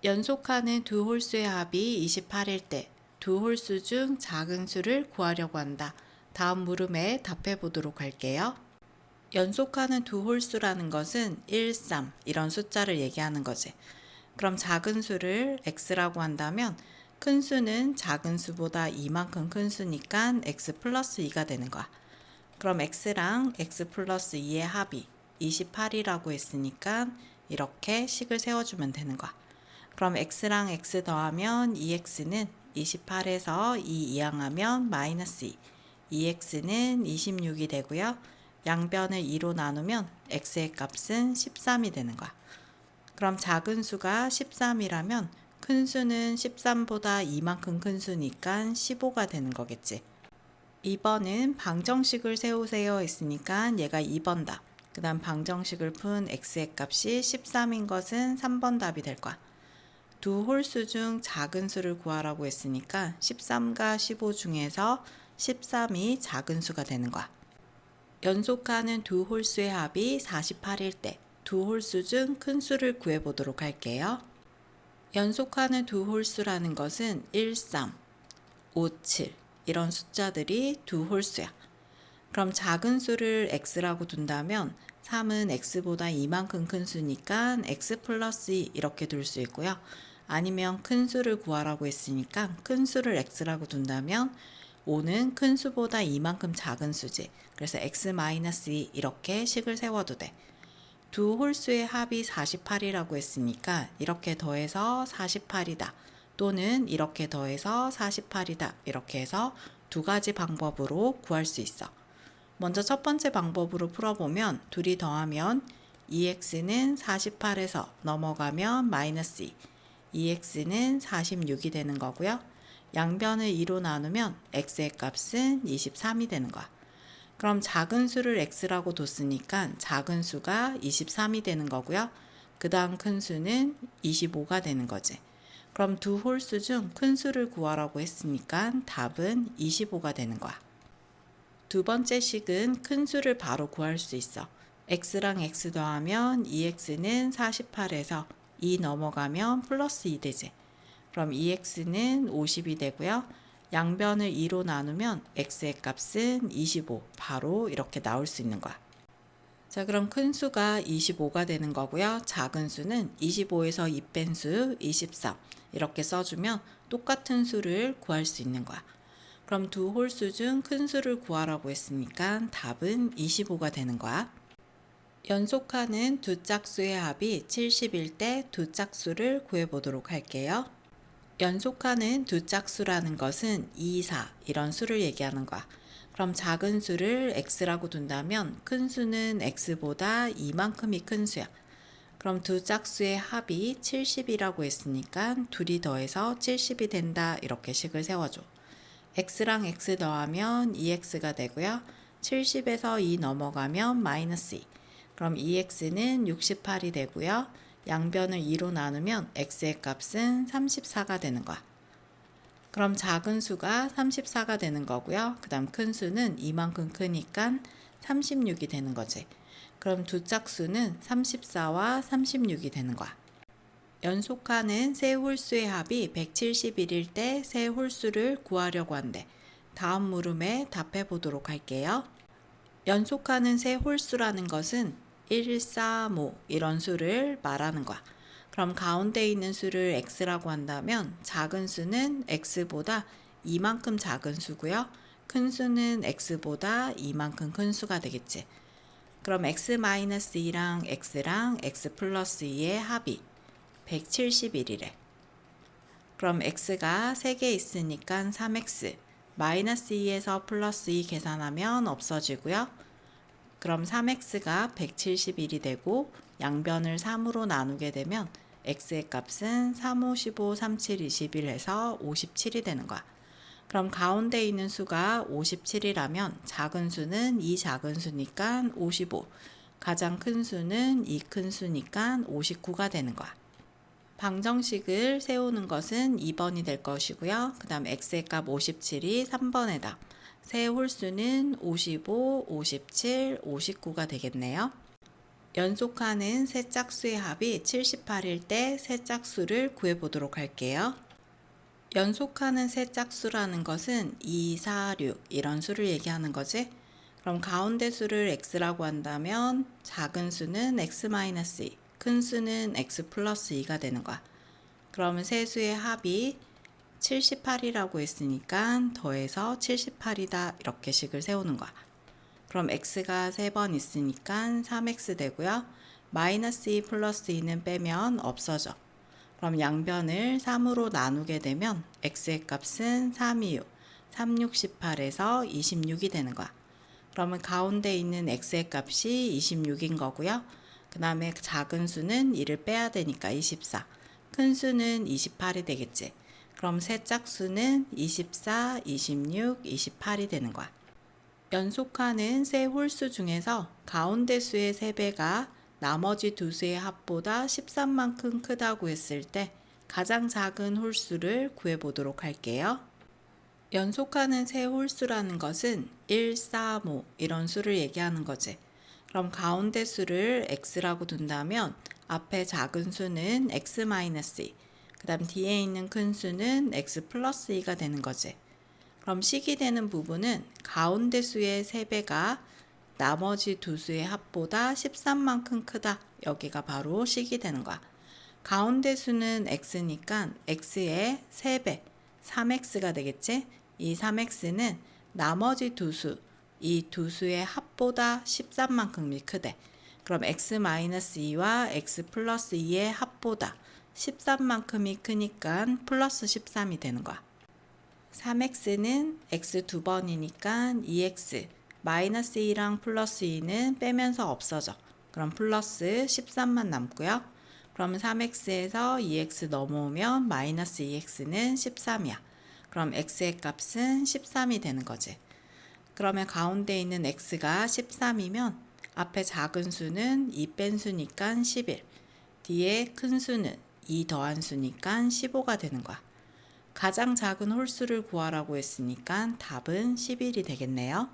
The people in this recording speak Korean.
연속하는 두 홀수의 합이 28일 때 두 홀수 중 작은 수를 구하려고 한다. 다음 물음에 답해 보도록 할게요. 연속하는 두 홀수라는 것은 1, 3 이런 숫자를 얘기하는 거지. 그럼 작은 수를 x라고 한다면 큰 수는 작은 수보다 이만큼 큰 수니까 x 플러스 2가 되는 거야. 그럼 x랑 x 플러스 2의 합이 28이라고 했으니까 이렇게 식을 세워주면 되는 거야. 그럼 x랑 x 더하면 2x는 28에서 2 이항하면 마이너스 2, 2x는 26이 되고요. 양변을 2로 나누면 x의 값은 13이 되는 거야. 그럼 작은 수가 13이라면 큰 수는 13보다 이만큼 큰 수니까 15가 되는 거겠지. 2번은 방정식을 세우세요 했으니까 얘가 2번 답. 그 다음 방정식을 푼 x의 값이 13인 것은 3번 답이 될 거야. 두 홀수 중 작은 수를 구하라고 했으니까 13과 15 중에서 13이 작은 수가 되는 거야. 연속하는 두 홀수의 합이 48일 때 두 홀수 중 큰 수를 구해보도록 할게요. 연속하는 두 홀수라는 것은 1, 3, 5, 7 이런 숫자들이 두 홀수야. 그럼 작은 수를 x라고 둔다면 3은 x보다 이만큼 큰 수니까 x 플러스 2 이렇게 둘 수 있고요. 아니면 큰 수를 구하라고 했으니까 큰 수를 x라고 둔다면 5는 큰 수보다 이만큼 작은 수지. 그래서 x 마이너스 2 이렇게 식을 세워도 돼. 두 홀수의 합이 48이라고 했으니까 이렇게 더해서 48이다. 또는 이렇게 더해서 48이다. 이렇게 해서 두 가지 방법으로 구할 수 있어. 먼저 첫 번째 방법으로 풀어보면 둘이 더하면 2x는 48에서 넘어가면 마이너스 2, 2x는 46이 되는 거고요. 양변을 2로 나누면 x의 값은 23이 되는 거야. 그럼 작은 수를 x라고 뒀으니까 작은 수가 23이 되는 거고요. 그 다음 큰 수는 25가 되는 거지. 그럼 두 홀수 중 큰 수를 구하라고 했으니까 답은 25가 되는 거야. 두 번째 식은 큰 수를 바로 구할 수 있어. x랑 x 더하면 2x는 48에서 2 넘어가면 플러스 2 되지. 그럼 2x는 50이 되고요. 양변을 2로 나누면 x의 값은 25, 바로 이렇게 나올 수 있는 거야. 자, 그럼 큰 수가 25가 되는 거고요. 작은 수는 25에서 2 뺀 수 23 이렇게 써주면 똑같은 수를 구할 수 있는 거야. 그럼 두 홀수 중 큰 수를 구하라고 했으니까 답은 25가 되는 거야. 연속하는 두 짝수의 합이 70일 때 두 짝수를 구해보도록 할게요. 연속하는 두 짝수라는 것은 2, 4 이런 수를 얘기하는 거야. 그럼 작은 수를 x라고 둔다면 큰 수는 x보다 이만큼이 큰 수야. 그럼 두 짝수의 합이 70이라고 했으니까 둘이 더해서 70이 된다 이렇게 식을 세워줘. x랑 x 더하면 2x가 되고요. 70에서 2 넘어가면 마이너스 2. 그럼 2x는 68이 되고요. 양변을 2로 나누면 x의 값은 34가 되는 거야. 그럼 작은 수가 34가 되는 거고요. 그 다음 큰 수는 이만큼 크니까 36이 되는 거지. 그럼 두 짝수는 34와 36이 되는 거야. 연속하는 세 홀수의 합이 171일 때 세 홀수를 구하려고 한대. 다음 물음에 답해 보도록 할게요. 연속하는 세 홀수라는 것은 1, 4, 5 이런 수를 말하는 거야. 그럼 가운데 있는 수를 x라고 한다면 작은 수는 x보다 이만큼 작은 수고요. 큰 수는 x보다 이만큼 큰 수가 되겠지. 그럼 x-2랑 x랑 x 플러스 2의 합이 171이래. 그럼 x가 3개 있으니까 3x, 마이너스 2에서 플러스 2 계산하면 없어지고요. 그럼 3x가 171이 되고 양변을 3으로 나누게 되면 x의 값은 3, 5, 15, 3, 7, 21 해서 57이 되는 거야. 그럼 가운데 있는 수가 57이라면 작은 수는 이 작은 수니까 55, 가장 큰 수는 이 큰 수니까 59가 되는 거야. 방정식을 세우는 것은 2번이 될 것이고요. 그 다음 x의 값 57이 3번에다 세 홀수는 55, 57, 59가 되겠네요. 연속하는 세 짝수의 합이 78일 때 세 짝수를 구해보도록 할게요. 연속하는 세 짝수라는 것은 2, 4, 6 이런 수를 얘기하는 거지. 그럼 가운데 수를 x라고 한다면 작은 수는 x-2, 큰 수는 x 플러스 2가 되는 거야. 그러면 세 수의 합이 78이라고 했으니까 더해서 78이다 이렇게 식을 세우는 거야. 그럼 x가 3번 있으니까 3x 되고요. 마이너스 2 플러스 2는 빼면 없어져. 그럼 양변을 3으로 나누게 되면 x의 값은 3, 2, 6, 3, 6, 18에서 26이 되는 거야. 그러면 가운데 있는 x의 값이 26인 거고요. 그 다음에 작은 수는 2를 빼야 되니까 24. 큰 수는 28이 되겠지. 그럼 세 짝수는 24, 26, 28이 되는 거야. 연속하는 세 홀수 중에서 가운데 수의 3배가 나머지 두 수의 합보다 13만큼 크다고 했을 때 가장 작은 홀수를 구해보도록 할게요. 연속하는 세 홀수라는 것은 1, 4, 5 이런 수를 얘기하는 거지. 그럼 가운데 수를 x라고 둔다면 앞에 작은 수는 x-2, 그 다음 뒤에 있는 큰 수는 x 플러스 2가 되는 거지. 그럼 식이 되는 부분은 가운데 수의 3배가 나머지 두 수의 합보다 13만큼 크다. 여기가 바로 식이 되는 거야. 가운데 수는 x니까 x의 3배, 3x가 되겠지? 이 3x는 나머지 두 수, 이 두 수의 합보다 13만큼이 크대. 그럼 x-2와 x 플러스 2의 합보다 13만큼이 크니까 플러스 13이 되는 거야. 3x는 x 2번이니까 2x, 마이너스 2랑 플러스 2는 빼면서 없어져. 그럼 플러스 13만 남고요. 그러면 3x에서 2x 넘어오면 마이너스 2x는 13이야. 그럼 x의 값은 13이 되는 거지. 그러면 가운데 있는 x가 13이면 앞에 작은 수는 2 뺀 수니까 11, 뒤에 큰 수는 2 더한 수니까 15가 되는 거야. 가장 작은 홀수를 구하라고 했으니까 답은 11이 되겠네요.